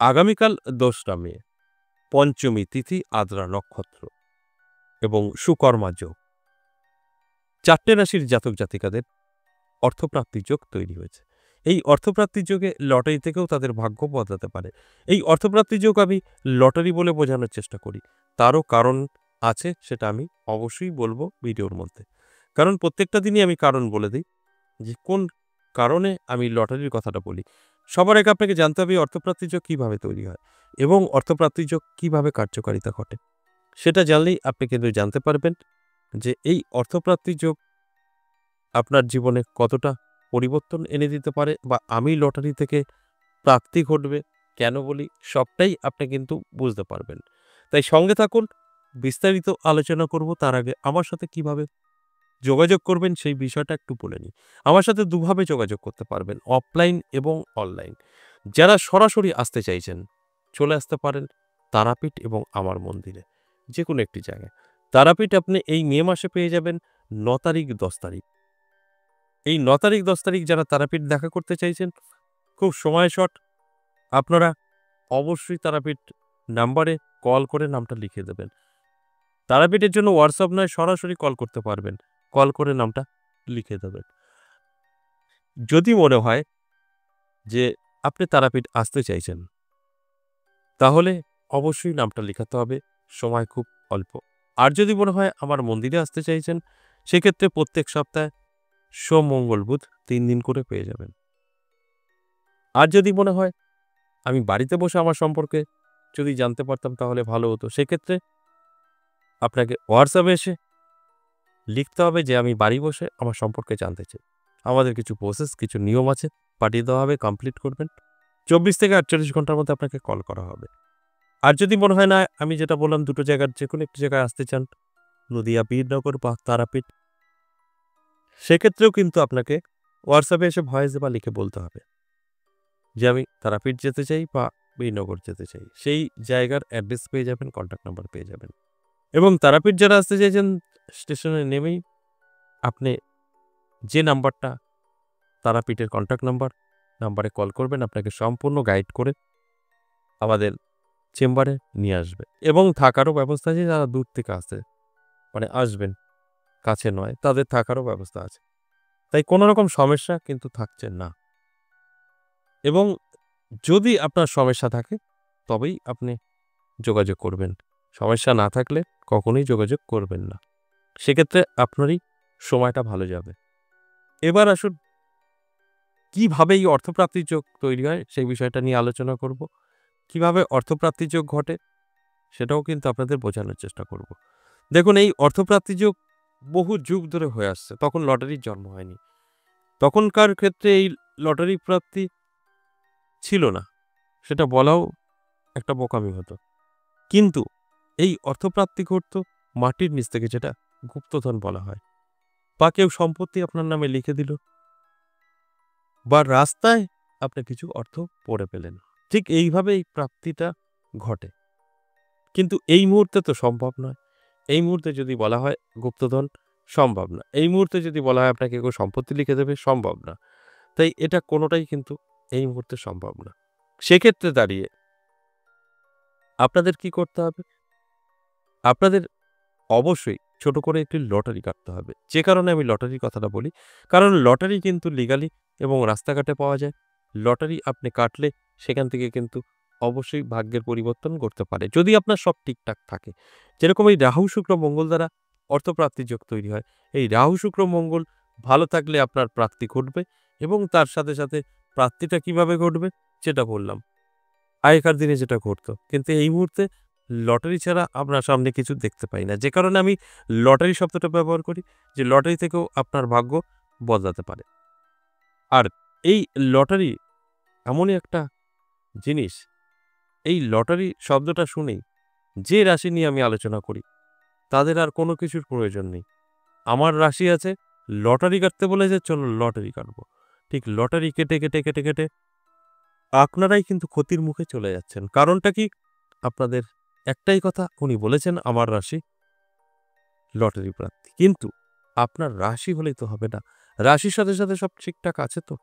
আগামীকাল ২রা মে, পঞ্চমী তিথি, আদ্রা নক্ষত্র এবং সুকর্মা যোগ। ৪টে রাশির জাতক জাতিকাদের অর্থপ্রাপ্তির যোগ তৈরি হয়েছে। এই অর্থপ্রাপ্তির যোগে লটারি থেকেও তাদের ভাগ্য বদলাতে পারে। এই অর্থপ্রাপ্তির যোগ আমি লটারি বলে বোঝানোর চেষ্টা করি, তারও কারণ আছে, সেটা আমি অবশ্যই বলবো ভিডিওর মধ্যে। কারণ প্রত্যেকটা দিনই আমি কারণ বলে দিই যে কোন কারণে আমি লটারির কথাটা বলি। সবার আগে আপনাকে জানতে হবে অর্থপ্রাপ্তির যোগ কীভাবে তৈরি হয় এবং অর্থপ্রাপ্তির যোগ কীভাবে কার্যকারিতা ঘটে। সেটা জানলেই আপনি কিন্তু জানতে পারবেন যে এই অর্থপ্রাপ্তির যোগ আপনার জীবনে কতটা পরিবর্তন এনে দিতে পারে, বা আমি লটারি থেকে প্রাপ্তি ঘটবে কেন বলি, সবটাই আপনি কিন্তু বুঝতে পারবেন। তাই সঙ্গে থাকুন, বিস্তারিত আলোচনা করব। তার আগে আমার সাথে কিভাবে যোগাযোগ করবেন সেই বিষয়টা একটু বলে নিই। আমার সাথে দুভাবে যোগাযোগ করতে পারবেন, অফলাইন এবং অনলাইন। যারা সরাসরি আসতে চাইছেন চলে আসতে পারেন তারাপীঠ এবং আমার মন্দিরে, যে কোনো একটি জায়গায়। তারাপীঠ আপনি এই মে মাসে পেয়ে যাবেন ৯ তারিখ ১০ তারিখ। এই ৯ তারিখ ১০ তারিখ যারা তারাপীঠ দেখা করতে চাইছেন, খুব সময় শর্ট, আপনারা অবশ্যই তারাপীঠ নাম্বারে কল করে নামটা লিখে দেবেন। তারাপীঠের জন্য হোয়াটসঅ্যাপ নয়, সরাসরি কল করতে পারবেন, কল করে নামটা লিখে দেবেন। যদি মনে হয় যে আপনি তারাপীঠ আসতে চাইছেন, তাহলে অবশ্যই নামটা লিখাতে হবে, সময় খুব অল্প। আর যদি মনে হয় আমার মন্দিরে আসতে চাইছেন, সেক্ষেত্রে প্রত্যেক সপ্তাহে সোম, মঙ্গল, বুধ ৩ দিন করে পেয়ে যাবেন। আর যদি মনে হয় আমি বাড়িতে বসে আমার সম্পর্কে যদি জানতে পারতাম তাহলে ভালো হতো, সেক্ষেত্রে আপনাকে হোয়াটসঅ্যাপে এসে লিখতে হবে যে আমি বাড়ি বসে আমার সম্পর্কে জানতে চাই। আমাদের কিছু প্রসেস, কিছু নিয়ম আছে, পাঠিয়ে দেওয়া হবে, কমপ্লিট করবেন। ২৪ থেকে ৪৮ ঘন্টার মধ্যে আপনাকে কল করা হবে। আর যদি মনে হয় না আমি যেটা বললাম দুটো জায়গার যে কোনো একটি জায়গায় আসতে চান, নদিয়া বীরনগর বা তারাপীঠ, সেক্ষেত্রেও কিন্তু আপনাকে হোয়াটসঅ্যাপে এসে ভয়েস বা লিখে বলতে হবে যে আমি তারাপীঠ যেতে চাই বা বীরনগর যেতে চাই। সেই জায়গার অ্যাড্রেস পেয়ে যাবেন, কন্ট্যাক্ট নাম্বার পেয়ে যাবেন। এবং তারাপীঠ যারা আসতে চাইছেন, স্টেশনে নেমেই আপনি যে নাম্বারটা তারাপীঠের কন্ট্যাক্ট নাম্বারে কল করবেন, আপনাকে সম্পূর্ণ গাইড করে আমাদের চেম্বারে নিয়ে আসবে। এবং থাকারও ব্যবস্থা আছে, যারা দূর থেকে আসবেন, কাছে নয়, তাদের থাকারও ব্যবস্থা আছে। তাই কোনো রকম সমস্যা কিন্তু থাকছে না। এবং যদি আপনার সমস্যা থাকে তবেই আপনি যোগাযোগ করবেন, সমস্যা না থাকলে কখনোই যোগাযোগ করবেন না। সেক্ষেত্রে আপনারই সময়টা ভালো যাবে। এবার আসুন কিভাবে এই অর্থপ্রাপ্তির যোগ তৈরি হয় সেই বিষয়টা নিয়ে আলোচনা করব। কিভাবে অর্থপ্রাপ্তির যোগ ঘটে সেটাও কিন্তু আপনাদের বোঝানোর চেষ্টা করব। দেখুন, এই অর্থপ্রাপ্তির যোগ বহু যুগ ধরে হয়ে আসছে। তখন লটারির জন্ম হয়নি। তখনকার ক্ষেত্রে এই লটারি প্রাপ্তি ছিল না, সেটা বলাও একটা বোকামি হতো। কিন্তু এই অর্থপ্রাপ্তি ঘটত মাটির নিচ থেকে, যেটা গুপ্তধন বলা হয়, বা কেউ সম্পত্তি আপনার নামে লিখে দিল, বা রাস্তায় আপনি কিছু অর্থ পড়ে পেলেন। ঠিক এইভাবে এই প্রাপ্তিটা ঘটে। কিন্তু এই মুহূর্তে তো সম্ভব নয়। এই মুহূর্তে যদি বলা হয় গুপ্তধন, সম্ভব না। এই মুহূর্তে যদি বলা হয় আপনাকে কেউ সম্পত্তি লিখে দেবে, সম্ভব না। তাই এটা কোনোটাই কিন্তু এই মুহূর্তে সম্ভব না। সেক্ষেত্রে দাঁড়িয়ে আপনাদের কি করতে হবে? আপনাদের অবশ্যই ছোট করে একটি লটারি কাটতে হবে। যে কারণে আমি লটারির কথাটা বলি, কারণ লটারি কিন্তু লিগালি এবং রাস্তাঘাটে পাওয়া যায়। লটারি আপনি কাটলে সেখান থেকে কিন্তু অবশ্যই ভাগ্যের পরিবর্তন ঘটতে পারে, যদি আপনার সব ঠিকঠাক থাকে। যেরকম এই রাহু, শুক্র, মঙ্গল দ্বারা অর্থপ্রাপ্তির যোগ তৈরি হয়। এই রাহু, শুক্র, মঙ্গল ভালো থাকলে আপনার প্রাপ্তি ঘটবে, এবং তার সাথে সাথে প্রাপ্তিটা কিভাবে ঘটবে সেটা বললাম। আগেকার দিনে যেটা ঘটতো। কিন্তু এই মুহূর্তে লটারি ছাড়া আপনার সামনে কিছু দেখতে পাই না। যে কারণে আমি লটারি শব্দটা ব্যবহার করি, যে লটারি থেকেও আপনার ভাগ্য বদলাতে পারে। আর এই লটারি এমনই একটা জিনিস, এই লটারি শব্দটা শুনেই যে রাশি নিয়ে আমি আলোচনা করি তাদের আর কোনো কিছুর প্রয়োজন নেই। আমার রাশি আছে, লটারি কাটতে বলেছে, চলো লটারি কাটবো। ঠিক লটারি কেটে আপনারাই কিন্তু ক্ষতির মুখে চলে যাচ্ছেন। কারণটা কি? আপনাদের একটাই কথা, উনি বলেছেন আমার রাশি লটারি প্রাপ্তি। কিন্তু আপনার রাশি হলেই তো হবে না। রাশির সাথে সাথে সব ঠিকঠাক আছে তো?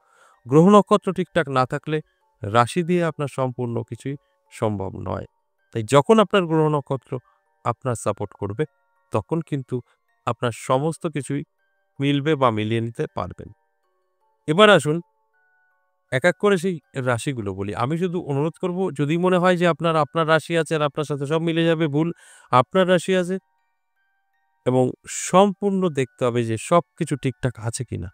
গ্রহ নক্ষত্র ঠিকঠাক না থাকলে রাশি দিয়ে আপনার সম্পূর্ণ কিছুই সম্ভব নয়। তাই যখন আপনার গ্রহ নক্ষত্র আপনার সাপোর্ট করবে, তখন কিন্তু আপনার সমস্ত কিছুই মিলবে বা মিলিয়ে নিতে পারবেন। এবার আসুন এক, এক করে সেই রাশিগুলো বলি। আমি শুধু অনুরোধ করব, যদি মনে হয় যে আপনার রাশি আছে আর আপনার সাথে সব মিলে যাবে, ভুল। আপনার রাশি আছে এবং সম্পূর্ণ দেখতে হবে যে সবকিছু ঠিকঠাক আছে কিনা।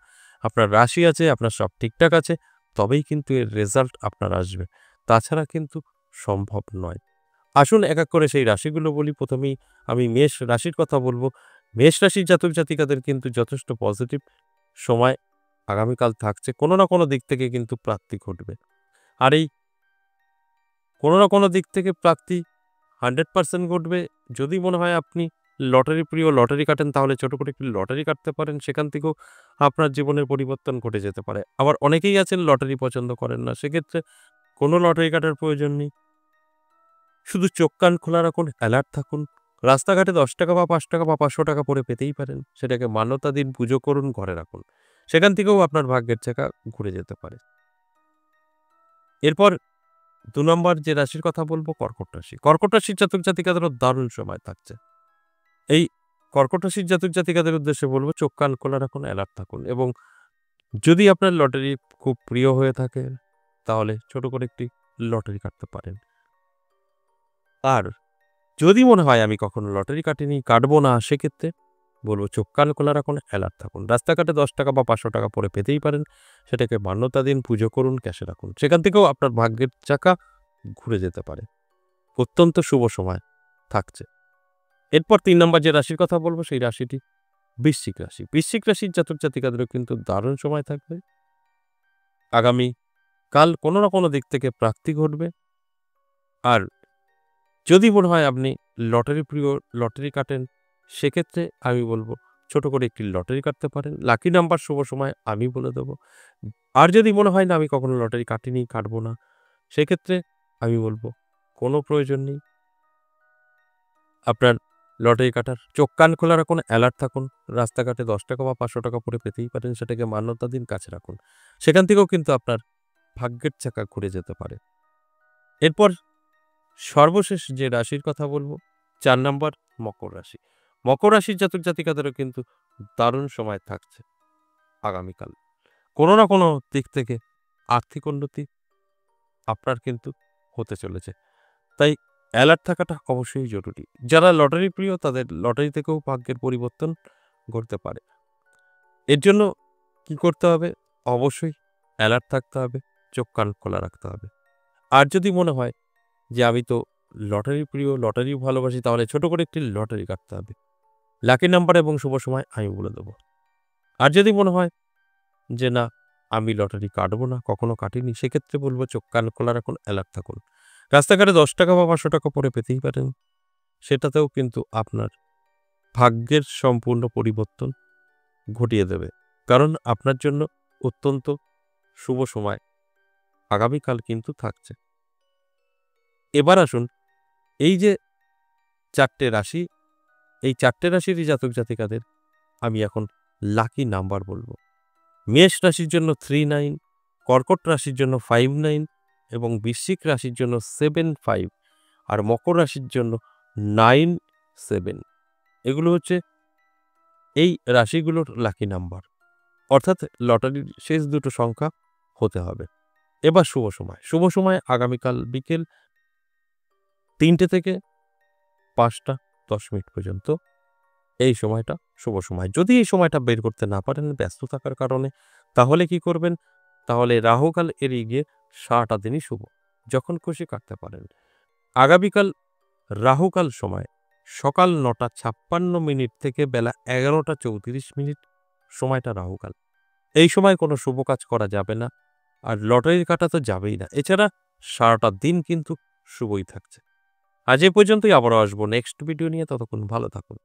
আপনার রাশি আছে, আপনার সব ঠিকঠাক আছে, তবেই কিন্তু এর রেজাল্ট আপনার আসবে। তাছাড়া কিন্তু সম্ভব নয়। আসুন এক, এক করে সেই রাশিগুলো বলি। প্রথমেই আমি মেষ রাশির কথা বলব। মেষ রাশির জাতক-জাতিকাদের কিন্তু যথেষ্ট পজিটিভ সময় আগামীকাল থাকছে। কোনো না কোনো দিক থেকে কিন্তু প্রাপ্তি ঘটবে। আর এই কোনো না কোনো দিক থেকে প্রাপ্তি 100% ঘটবে। যদি মনে হয় আপনি লটারি প্রিয়, লটারি কাটেন, তাহলে ছোট করে একটি লটারি কাটতে পারেন। সেখান থেকেও আপনার জীবনের পরিবর্তন ঘটে যেতে পারে। আবার অনেকেই আছেন লটারি পছন্দ করেন না। সেক্ষেত্রে কোনো লটারি কাটার প্রয়োজন নেই। শুধু চোখ কান খোলা রাখুন, অ্যালার্ট থাকুন। রাস্তাঘাটে ৳১০ বা ৳৫ বা ৳৫০০ পড়ে পেতেই পারেন। সেটাকে মান্যতা দিন, পুজো করুন, ঘরে রাখুন। সেখান থেকেও আপনার ভাগ্যের চাকা ঘুরে যেতে পারে। এরপর ২ নম্বর যে রাশির কথা বলব, কর্কট রাশি। কর্কট রাশির জাতক-জাতিকাদেরও দারুণ সময় থাকছে। এই কর্কট রাশির জাতক-জাতিকাদের উদ্দেশ্যে বলব, চোখ কান খোলা রাখুন, অ্যালার্ট থাকুন এবং যদি আপনার লটারি খুব প্রিয় হয়ে থাকে, তাহলে ছোট করে একটি লটারি কাটতে পারেন। আর যদি মনে হয় আমি কখনো লটারি কাটিনি, কাটবো না, সেক্ষেত্রে বলব চোখ কান খোলা রাখুন, অ্যালার্ট থাকুন। রাস্তাঘাটে ৳১০ বা ৳৫০০ পড়ে পেতেই পারেন। সেটাকে মান্যতা দিন, পুজো করুন, ক্যাশে রাখুন। সেখান থেকেও আপনার ভাগ্যের চাকা ঘুরে যেতে পারে। অত্যন্ত শুভ সময় থাকছে। এরপর ৩ নম্বর যে রাশির কথা বলব, সেই রাশিটি বৃশ্চিক রাশি। বৃশ্চিক রাশির জাতক-জাতিকাদেরও কিন্তু দারুণ সময় থাকবে। আগামী কাল কোনো না কোনো দিক থেকে প্রাপ্তি ঘটবে। আর যদি মনে হয় আপনি লটারি প্রিয়, লটারি কাটেন, সেক্ষেত্রে আমি বলব ছোট করে একটি লটারি কাটতে পারেন। লাকি নাম্বার, শুভ সময় আমি বলে দেব। আর যদি মনে হয় না আমি কখনো লটারি কাটিনি, কাটবো না, সেক্ষেত্রে আমি বলব কোনো প্রয়োজন নেই আপনার লটারি কাটার। চোখ কান খোলা রাখুন, অ্যালার্ট থাকুন। রাস্তাঘাটে ৳১০ বা ৳৫০০ পড়ে পেতেই পারেন। সেটাকে মান্যতা দিন, কাছে রাখুন। সেখান থেকেও কিন্তু আপনার ভাগ্যের চাকা ঘুরে যেতে পারে। এরপর সর্বশেষ যে রাশির কথা বলব, ৪ নাম্বার মকর রাশি। মকর রাশির জাতক-জাতিকাদেরও কিন্তু দারুণ সময় থাকছে আগামীকাল। কোনো না কোনো দিক থেকে আর্থিক উন্নতি আপনার কিন্তু হতে চলেছে। তাই অ্যালার্ট থাকাটা অবশ্যই জরুরি। যারা লটারি প্রিয়, তাদের লটারি থেকেও ভাগ্যের পরিবর্তন ঘটতে পারে। এর জন্য কি করতে হবে? অবশ্যই অ্যালার্ট থাকতে হবে, চোখ কান খোলা রাখতে হবে। আর যদি মনে হয় যে আমি তো লটারি প্রিয়, লটারি ভালোবাসি, তাহলে ছোট করে একটি লটারি কাটতে হবে। লাকি নাম্বার এবং শুভ সময় আমি বলে দেব। আর যদি মনে হয় যে না, আমি লটারি কাটবো না, কখনো কাটিনি, সেক্ষেত্রে বলব চোখ কান খোলা রাখুন, অ্যালার্ট থাকুন। রাস্তাঘাটে ৳১০ বা ৳৫০০ পড়ে পেতেই পারেন। সেটাতেও কিন্তু আপনার ভাগ্যের সম্পূর্ণ পরিবর্তন ঘটিয়ে দেবে। কারণ আপনার জন্য অত্যন্ত শুভ সময় আগামীকাল কিন্তু থাকছে। এবার আসুন, এই যে ৪ টে রাশি, এই ৪ টে রাশিরই জাতক-জাতিকাদের আমি এখন লাকি নাম্বার বলব। মেষ রাশির জন্য 39, কর্কট রাশির জন্য 59 এবং বৃশ্চিক রাশির জন্য 75 আর মকর রাশির জন্য 97। এগুলো হচ্ছে এই রাশিগুলোর লাকি নাম্বার। অর্থাৎ লটারির শেষ দুটো সংখ্যা হতে হবে। এবার শুভ সময়। শুভ সময় আগামীকাল বিকেল ৩টে থেকে ৫টা ১০ মিনিট পর্যন্ত। এই সময়টা শুভ সময়। যদি এই সময়টা বের করতে না পারেন ব্যস্ত থাকার কারণে, তাহলে কি করবেন? তাহলে রাহুকাল এড়িয়ে গিয়ে সারাটা দিনই শুভ। যখন খুশি কাটতে পারেন। আগামীকাল রাহুকাল সময় সকাল ৯টা ৫৬ মিনিট থেকে বেলা ১১টা ৩৪ মিনিট সময়টা রাহুকাল। এই সময় কোনো শুভ কাজ করা যাবে না। আর লটারি কাটা তো যাবেই না। এছাড়া সারাটা দিন কিন্তু শুভই থাকছে। আজ এ পর্যন্তই, আবারও আসবো নেক্সট ভিডিও নিয়ে। ততক্ষণ ভালো থাকুন।